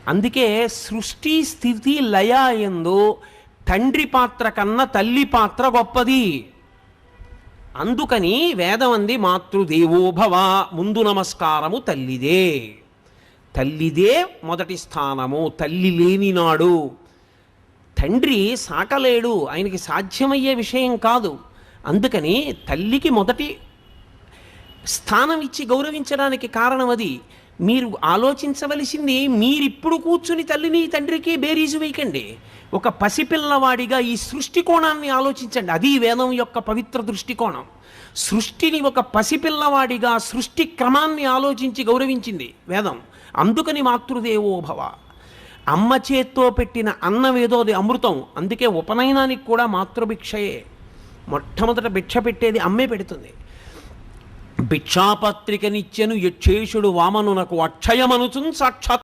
అందుకే సృష్టి స్థితి లయ యందు తండ్రి పాత్ర కన్నా తల్లి పాత్ర గొప్పది. అందుకని వేదం అంది మాతృదేవోభవ, ముందు నమస్కారము తల్లిదే. తల్లిదే మొదటి స్థానము. తల్లి లేనినాడు తండ్రి సాకలేడు, ఆయనకి సాధ్యమయ్యే విషయం కాదు. అందుకని తల్లికి మొదటి స్థానం ఇచ్చి గౌరవించడానికి కారణం అది. మీరు ఆలోచించవలసింది, మీరిప్పుడు కూర్చుని తల్లిని తండ్రికి బేరీజు వేయకండి. ఒక పసిపిల్లవాడిగా ఈ సృష్టి కోణాన్ని ఆలోచించండి. అది వేదం యొక్క పవిత్ర దృష్టికోణం. సృష్టిని ఒక పసిపిల్లవాడిగా సృష్టి క్రమాన్ని ఆలోచించి గౌరవించింది వేదం. అందుకని మాతృదేవోభవ. అమ్మ చేత్తో పెట్టిన అన్నమేదో అది అమృతం. అందుకే ఉపనయనానికి కూడా మాతృభిక్షయే. మొట్టమొదట భిక్ష పెట్టేది అమ్మే పెడుతుంది. భిక్షాపత్రికనిచ్చెను యక్షేషుడు వామనునకు అక్షయమనుచున్ సాక్షాత్